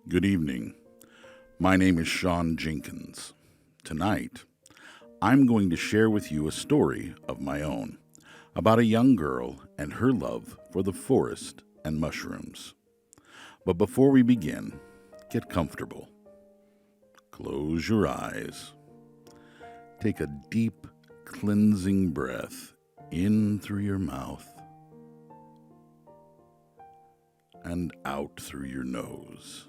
Good evening. My name is Sean Jenkins. Tonight, I'm going to share with you a story of my own about a young girl and her love for the forest and mushrooms. But before we begin, get comfortable. Close your eyes. Take a deep, cleansing breath in through your mouth and out through your nose.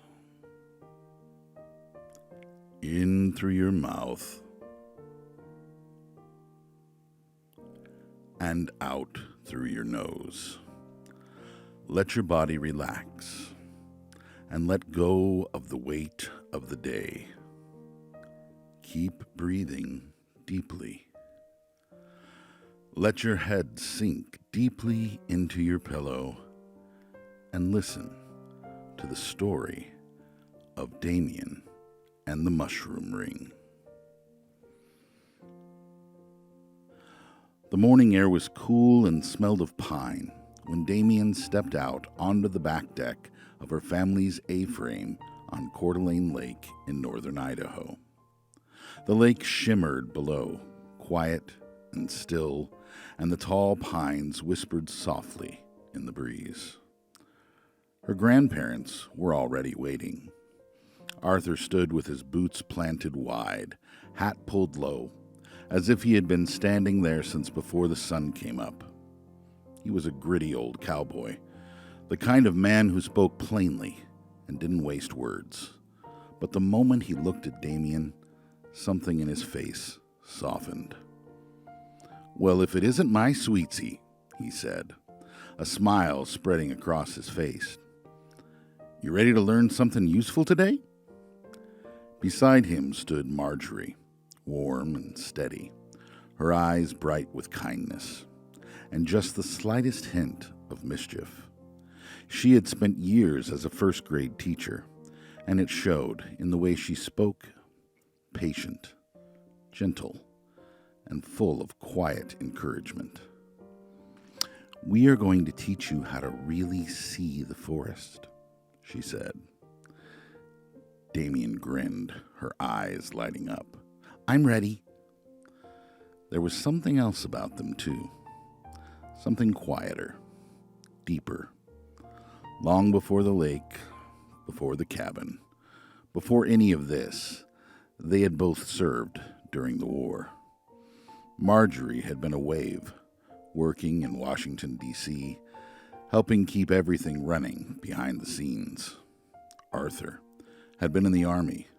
In through your mouth and out through your nose. Let your body relax and let go of the weight of the day. Keep breathing deeply. Let your head sink deeply into your pillow and listen to the story of Damian and the mushroom ring. The morning air was cool and smelled of pine when Damian stepped out onto the back deck of her family's A-frame on Coeur d'Alene Lake in northern Idaho. The lake shimmered below, quiet and still, and the tall pines whispered softly in the breeze. Her grandparents were already waiting. Arthur stood with his boots planted wide, hat pulled low, as if he had been standing there since before the sun came up. He was a gritty old cowboy, the kind of man who spoke plainly and didn't waste words. But the moment he looked at Damian, something in his face softened. "Well, if it isn't my sweetie," he said, a smile spreading across his face. "You ready to learn something useful today?" Beside him stood Marjorie, warm and steady, her eyes bright with kindness, and just the slightest hint of mischief. She had spent years as a first-grade teacher, and it showed in the way she spoke, patient, gentle, and full of quiet encouragement. "We are going to teach you how to really see the forest," she said. Damian grinned, her eyes lighting up. "I'm ready." There was something else about them, too. Something quieter, deeper. Long before the lake, before the cabin, before any of this, they had both served during the war. Marjorie had been a wave, working in Washington, D.C., helping keep everything running behind the scenes. Arthur had been in the Army,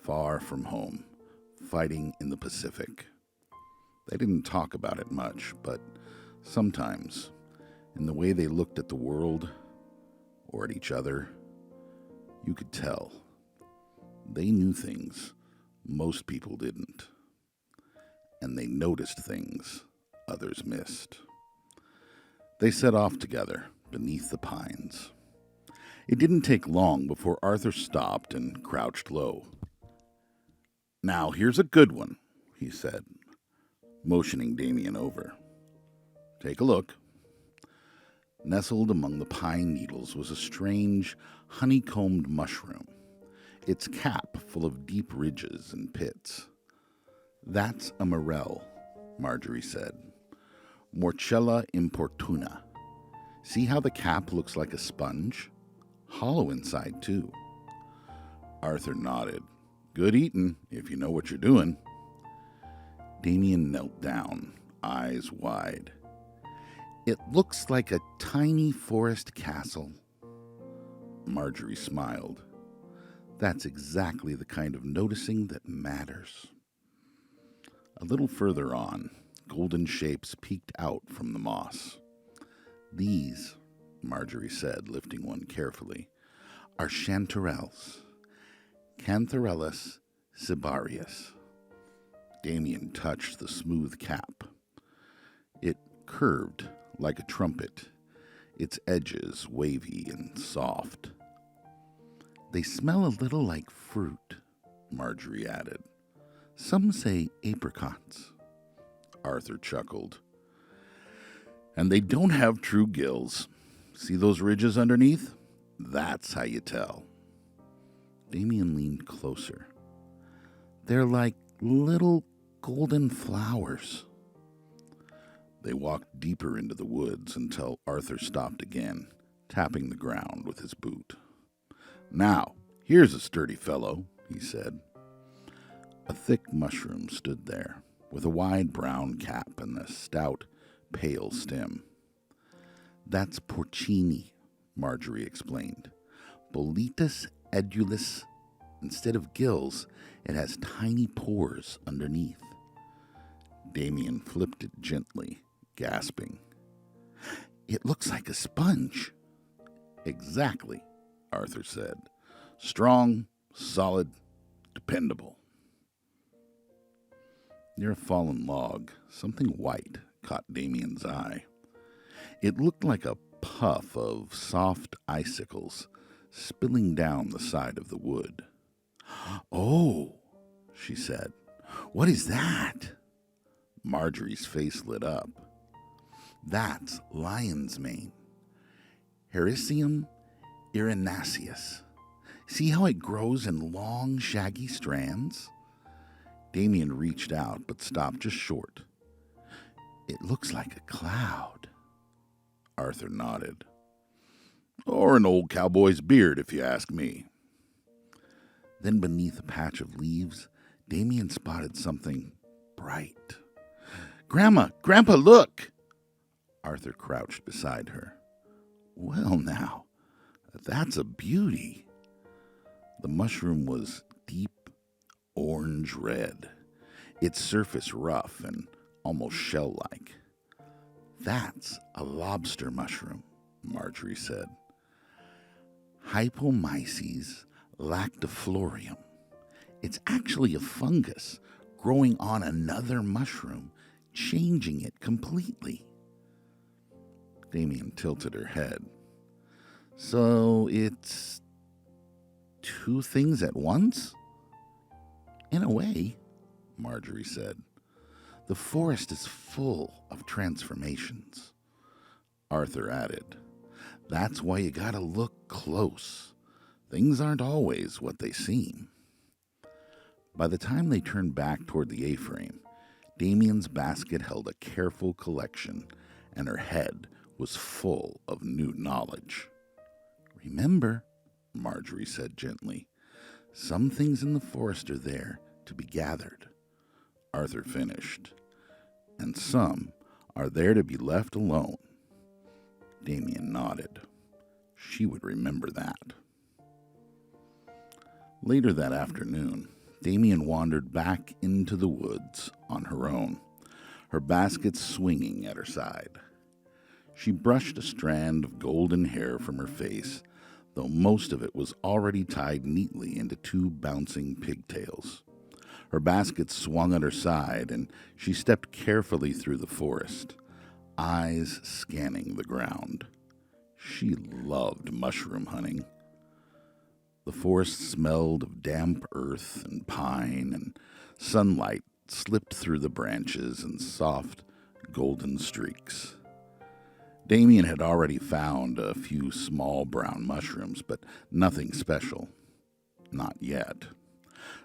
far from home, fighting in the Pacific. They didn't talk about it much, but sometimes, in the way they looked at the world or at each other, you could tell. They knew things most people didn't, and they noticed things others missed. They set off together beneath the pines. It didn't take long before Arthur stopped and crouched low. "Now, here's a good one," he said, motioning Damian over. "Take a look." Nestled among the pine needles was a strange, honeycombed mushroom, its cap full of deep ridges and pits. "That's a morel," Marjorie said. "Morchella importuna. See how the cap looks like a sponge? Hollow inside, too." Arthur nodded. "Good eatin', if you know what you're doing." Damian knelt down, eyes wide. "It looks like a tiny forest castle." Marjorie smiled. "That's exactly the kind of noticing that matters." A little further on, golden shapes peeked out from the moss. "These," Marjorie said, lifting one carefully, "are chanterelles, Cantharellus cibarius." Damian touched the smooth cap. It curved like a trumpet, its edges wavy and soft. "They smell a little like fruit," Marjorie added. "Some say apricots." Arthur chuckled. "And they don't have true gills. See those ridges underneath? That's how you tell." Damian leaned closer. They're like little golden flowers. They walked deeper into the woods until Arthur stopped again, tapping the ground with his boot. Now, here's a sturdy fellow, he said. A thick mushroom stood there, with a wide brown cap and a stout, pale stem. That's porcini, Marjorie explained. Boletus edulis. Instead of gills, it has tiny pores underneath. Damian flipped it gently, gasping. It looks like a sponge. Exactly, Arthur said. Strong, solid, dependable. Near a fallen log, something white caught Damian's eye. It looked like a puff of soft icicles spilling down the side of the wood. Oh, she said. What is that? Marjorie's face lit up. That's lion's mane. Hericium erinaceus. See how it grows in long, shaggy strands? Damian reached out, but stopped just short. It looks like a cloud. Arthur nodded. Or an old cowboy's beard, if you ask me. Then beneath a patch of leaves, Damian spotted something bright. Grandma, Grandpa, look! Arthur crouched beside her. Well now, that's a beauty. The mushroom was deep orange red, its surface rough and almost shell-like. That's a lobster mushroom, Marjorie said. Hypomyces lactiflorium. It's actually a fungus growing on another mushroom, changing it completely. Damian tilted her head. So it's two things at once? In a way, Marjorie said. The forest is full of transformations. Arthur added, That's why you gotta look close. Things aren't always what they seem. By the time they turned back toward the A-frame, Damian's basket held a careful collection, and her head was full of new knowledge. Remember, Marjorie said gently, some things in the forest are there to be gathered. Arthur finished. And some are there to be left alone. Damian nodded. She would remember that. Later that afternoon, Damian wandered back into the woods on her own, her basket swinging at her side. She brushed a strand of golden hair from her face, though most of it was already tied neatly into two bouncing pigtails. Her basket swung at her side, and she stepped carefully through the forest, eyes scanning the ground. She loved mushroom hunting. The forest smelled of damp earth and pine, and sunlight slipped through the branches in soft, golden streaks. Damian had already found a few small brown mushrooms, but nothing special. Not yet.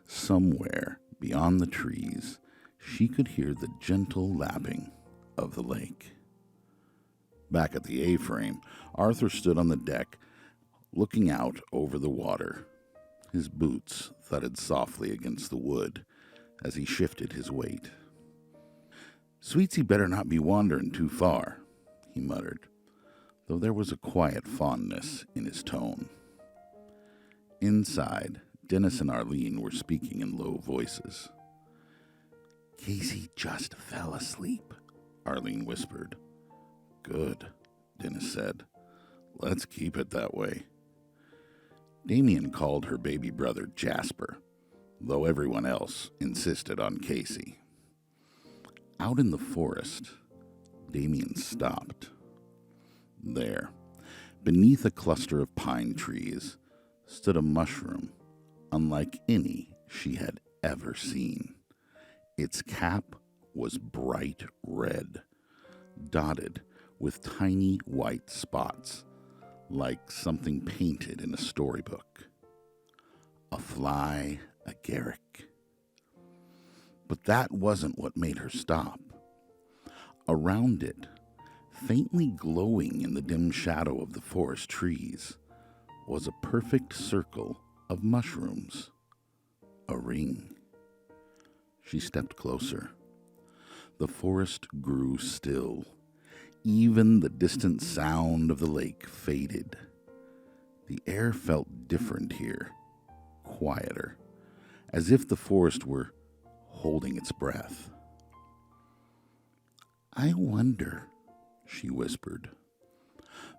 Somewhere beyond the trees, she could hear the gentle lapping of the lake. Back at the A-frame, Arthur stood on the deck, looking out over the water. His boots thudded softly against the wood as he shifted his weight. Sweetsy better not be wandering too far, he muttered, though there was a quiet fondness in his tone. Inside, Dennis and Arlene were speaking in low voices. Casey just fell asleep, Arlene whispered. Good, Dennis said. Let's keep it that way. Damian called her baby brother Jasper, though everyone else insisted on Casey. Out in the forest, Damian stopped. There, beneath a cluster of pine trees, stood a mushroom unlike any she had ever seen. Its cap was bright red, dotted with tiny white spots, like something painted in a storybook. a fly agaric. But that wasn't what made her stop. Around it, faintly glowing in the dim shadow of the forest trees, was a perfect circle of mushrooms. A ring. She stepped closer. The forest grew still. Even the distant sound of the lake faded. The air felt different here, quieter, as if the forest were holding its breath. "I wonder," she whispered.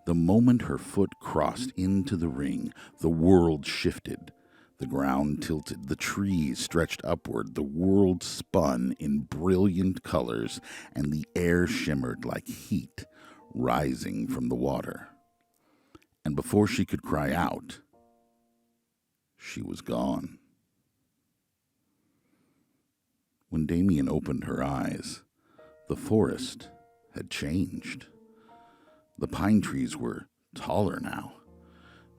The moment her foot crossed into the ring, the world shifted. The ground tilted, the trees stretched upward, the world spun in brilliant colors, and the air shimmered like heat rising from the water. And before she could cry out, she was gone. When Damian opened her eyes, the forest had changed. The pine trees were taller now,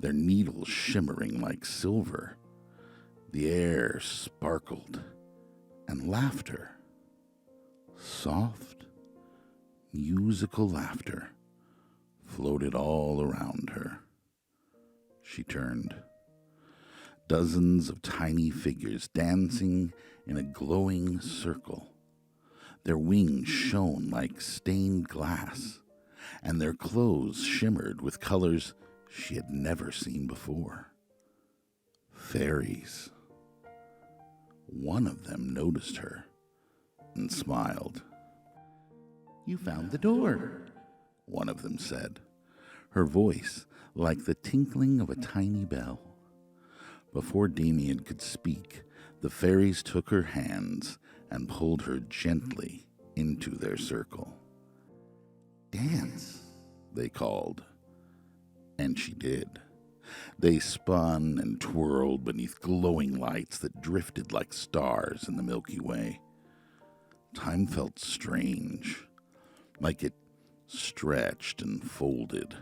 their needles shimmering like silver. The air sparkled, and laughter, soft, musical laughter, floated all around her. She turned. Dozens of tiny figures dancing in a glowing circle. Their wings shone like stained glass, and their clothes shimmered with colors she had never seen before. Fairies. One of them noticed her and smiled. "You found the door," one of them said, her voice like the tinkling of a tiny bell. Before Damian could speak, the fairies took her hands and pulled her gently into their circle. "Dance," they called, and she did. They spun and twirled beneath glowing lights that drifted like stars in the Milky Way. Time felt strange, like it stretched and folded.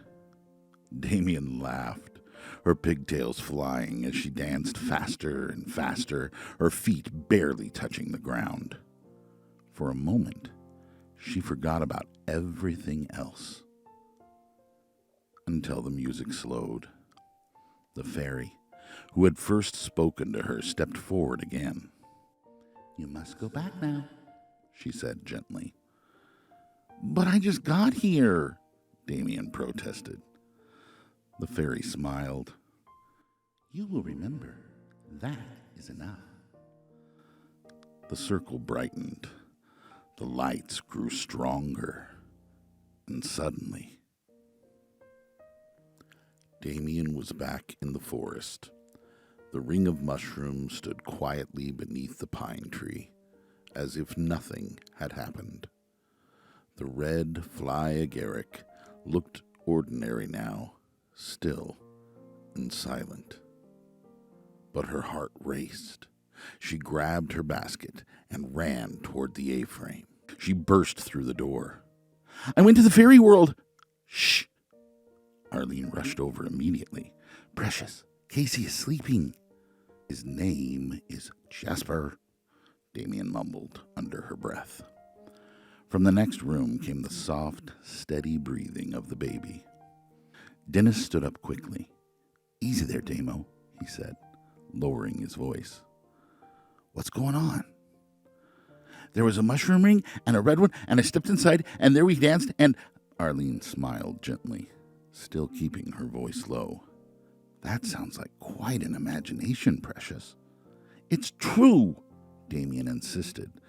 Damian laughed, her pigtails flying as she danced faster and faster, her feet barely touching the ground. For a moment, she forgot about everything else. Until the music slowed. The fairy, who had first spoken to her, stepped forward again. "You must go back now," she said gently. "But I just got here," Damian protested. The fairy smiled. "You will remember. That is enough." The circle brightened. The lights grew stronger. And suddenly, Damian was back in the forest. The ring of mushrooms stood quietly beneath the pine tree, as if nothing had happened. The red fly agaric looked ordinary now, still and silent. But her heart raced. She grabbed her basket and ran toward the A-frame. She burst through the door. "I went to the fairy world!" "Shh!" Arlene rushed over immediately. "Precious, Casey is sleeping." "His name is Jasper," Damian mumbled under her breath. From the next room came the soft, steady breathing of the baby. Dennis stood up quickly. "Easy there, Damo," he said, lowering his voice. "What's going on?" "There was a mushroom ring and a red one, and I stepped inside, and there we danced, and—" Arlene smiled gently, still keeping her voice low. "That sounds like quite an imagination, Precious." "It's true," Damian insisted,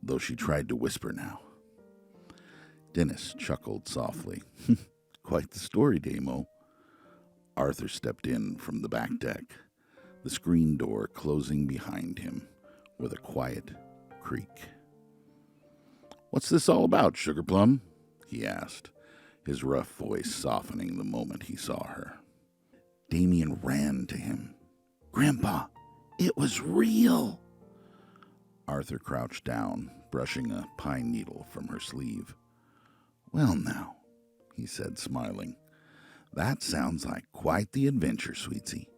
though she tried to whisper now. Dennis chuckled softly. "Quite the story, Damo." Arthur stepped in from the back deck, the screen door closing behind him with a quiet creak. "What's this all about, Sugar Plum?" he asked, his rough voice softening the moment he saw her. Damian ran to him. "Grandpa, it was real!" Arthur crouched down, brushing a pine needle from her sleeve. "Well now," he said, smiling, "that sounds like quite the adventure, sweetie."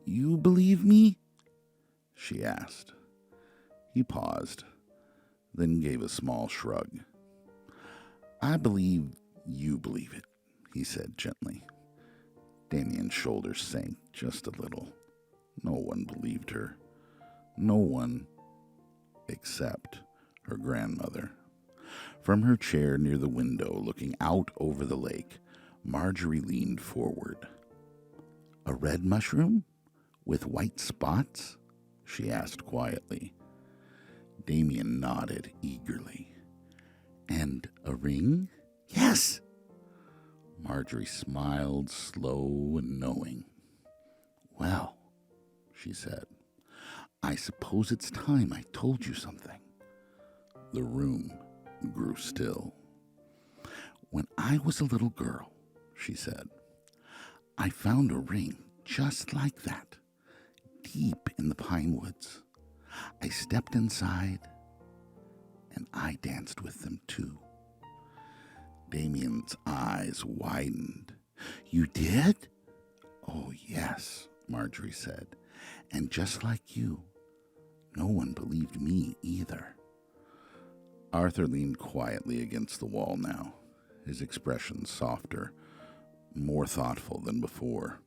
You believe me? She asked. He paused, then gave a small shrug. I believe you believe it, he said gently. Damian's shoulders sank just a little. No one believed her. No one except her grandmother. From her chair near the window, looking out over the lake, Marjorie leaned forward. A red mushroom? With white spots? She asked quietly. Damian nodded eagerly. And a ring? Yes! Marjorie smiled, slow and knowing. Well, she said, I suppose it's time I told you something. The room grew still. When I was a little girl, she said, I found a ring just like that, deep in the pine woods. I stepped inside, and I danced with them too. Damian's eyes widened. You did? Oh, yes, Marjorie said. And just like you, no one believed me either. Arthur leaned quietly against the wall now, his expression softer, more thoughtful than before.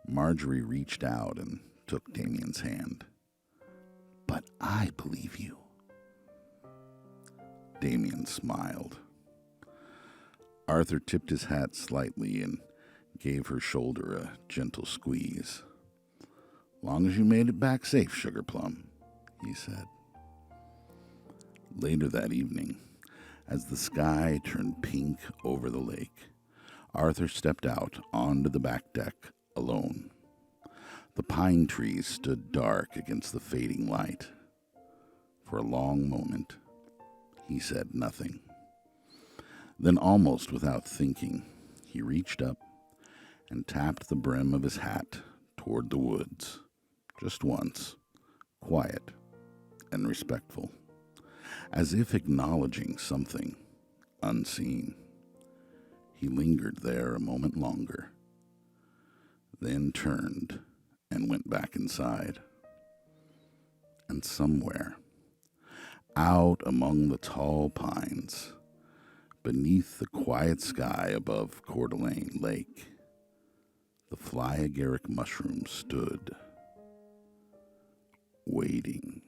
Marjorie reached out and took Damian's hand. But I believe you. Damian smiled. Arthur tipped his hat slightly and gave her shoulder a gentle squeeze. Long as you made it back safe, Sugar Plum, he said. Later that evening, as the sky turned pink over the lake, Arthur stepped out onto the back deck alone. The pine trees stood dark against the fading light. For a long moment, he said nothing. Then, almost without thinking, he reached up and tapped the brim of his hat toward the woods, just once, quiet and respectful, as if acknowledging something unseen. He lingered there a moment longer, then turned and went back inside. And somewhere, out among the tall pines, beneath the quiet sky above Coeur d'Alene Lake, the fly agaric mushroom stood, waiting.